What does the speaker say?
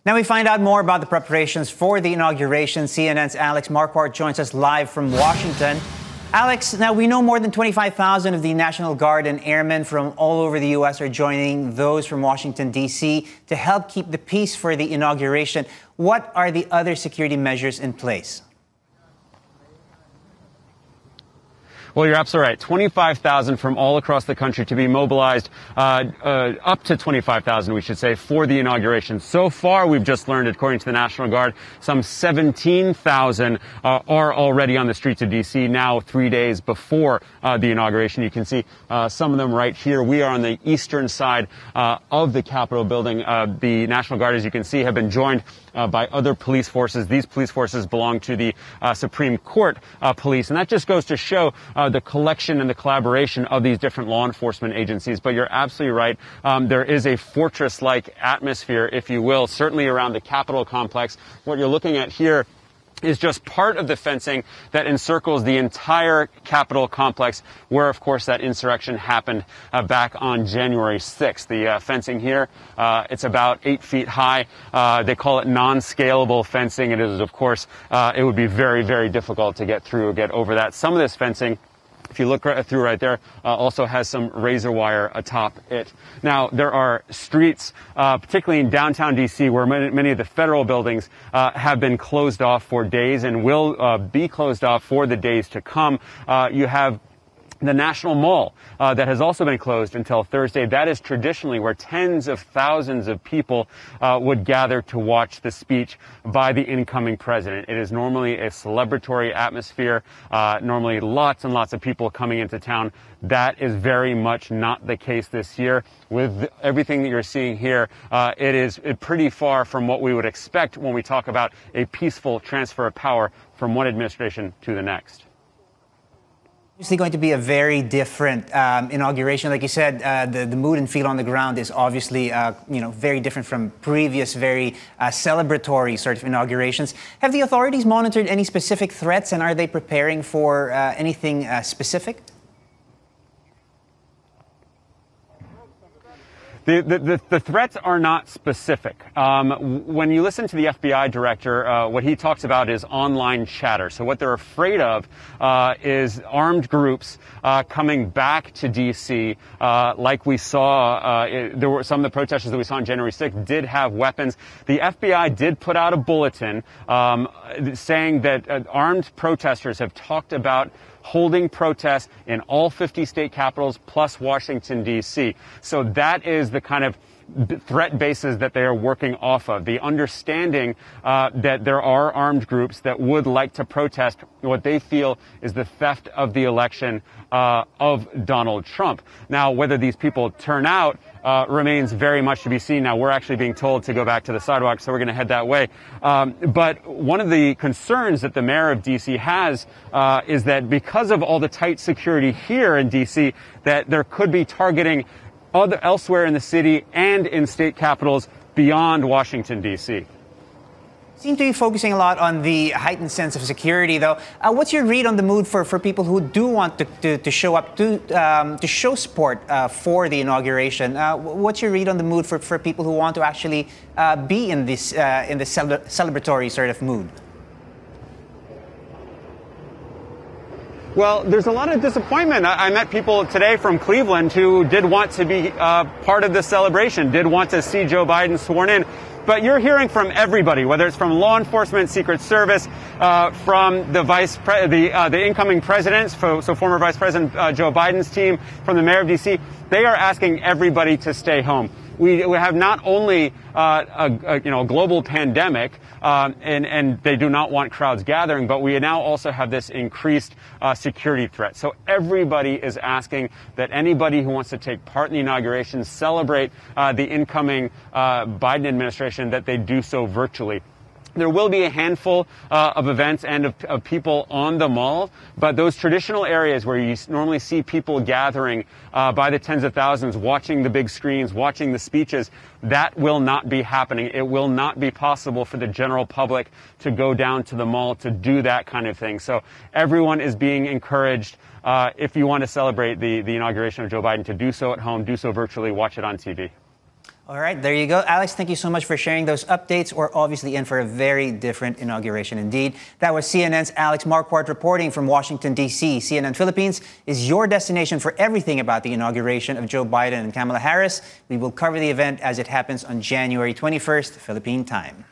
Now we find out more about the preparations for the inauguration. CNN's Alex Marquardt joins us live from Washington. Alex, now we know more than 25,000 of the National Guard and airmen from all over the U.S. are joining those from Washington, D.C. to help keep the peace for the inauguration. What are the other security measures in place? Well, you're absolutely right. 25,000 from all across the country to be mobilized, up to 25,000, we should say, for the inauguration. So far, we've just learned, according to the National Guard, some 17,000 are already on the streets of D.C. now, 3 days before the inauguration. You can see some of them right here. We are on the eastern side of the Capitol building. The National Guard, as you can see, have been joined by other police forces. These police forces belong to the Supreme Court police, and that just goes to show the collection and the collaboration of these different law enforcement agencies. But you're absolutely right. There is a fortress-like atmosphere, if you will, certainly around the Capitol complex. What you're looking at here is just part of the fencing that encircles the entire Capitol complex, where, of course, that insurrection happened back on January 6th. The fencing here, it's about 8 feet high. They call it non-scalable fencing. It is, of course, it would be very, very difficult to get through or get over that. Some of this fencing, if you look right through right there, also has some razor wire atop it. Now, there are streets, particularly in downtown D.C., where many of the federal buildings have been closed off for days and will be closed off for the days to come. You have the National Mall that has also been closed until Thursday. That is traditionally where tens of thousands of people would gather to watch the speech by the incoming president. It is normally a celebratory atmosphere, normally lots and lots of people coming into town. That is very much not the case this year. With everything that you're seeing here, it is pretty far from what we would expect when we talk about a peaceful transfer of power from one administration to the next. Obviously going to be a very different inauguration. Like you said, the mood and feel on the ground is obviously, very different from previous, very celebratory sort of inaugurations. Have the authorities monitored any specific threats, and are they preparing for anything specific? The threats are not specific. When you listen to the FBI director, what he talks about is online chatter. So what they're afraid of is armed groups coming back to D.C. Like we saw, there were some of the protesters that we saw on January 6th did have weapons. The FBI did put out a bulletin saying that armed protesters have talked about holding protests in all 50 state capitals plus Washington, D.C. So that is the kind of threat bases that they are working off of. The understanding that there are armed groups that would like to protest what they feel is the theft of the election of Donald Trump. Now, whether these people turn out remains very much to be seen. Now, we're actually being told to go back to the sidewalk, so we're going to head that way. But one of the concerns that the mayor of D.C. has is that because of all the tight security here in D.C., that there could be targeting elsewhere in the city and in state capitals beyond Washington, D.C. Seem to be focusing a lot on the heightened sense of security, though. What's your read on the mood for people who do want to show up to show support for the inauguration? What's your read on the mood for people who want to actually be in this celebratory sort of mood? Well, there's a lot of disappointment. I met people today from Cleveland who did want to be part of the celebration, did want to see Joe Biden sworn in. But you're hearing from everybody, whether it's from law enforcement, Secret Service, from the incoming president, so former Vice President Joe Biden's team, from the mayor of D.C. They are asking everybody to stay home. We have not only a global pandemic, and they do not want crowds gathering, but we now also have this increased security threat. So everybody is asking that anybody who wants to take part in the inauguration, celebrate the incoming Biden administration, that they do so virtually. There will be a handful of events and of people on the mall, but those traditional areas where you normally see people gathering by the tens of thousands, watching the big screens, watching the speeches, that will not be happening. It will not be possible for the general public to go down to the mall to do that kind of thing. So everyone is being encouraged, if you want to celebrate the inauguration of Joe Biden, to do so at home, do so virtually, watch it on TV. All right, there you go. Alex, thank you so much for sharing those updates. We're obviously in for a very different inauguration indeed. That was CNN's Alex Marquardt reporting from Washington, D.C. CNN Philippines is your destination for everything about the inauguration of Joe Biden and Kamala Harris. We will cover the event as it happens on January 21st, Philippine time.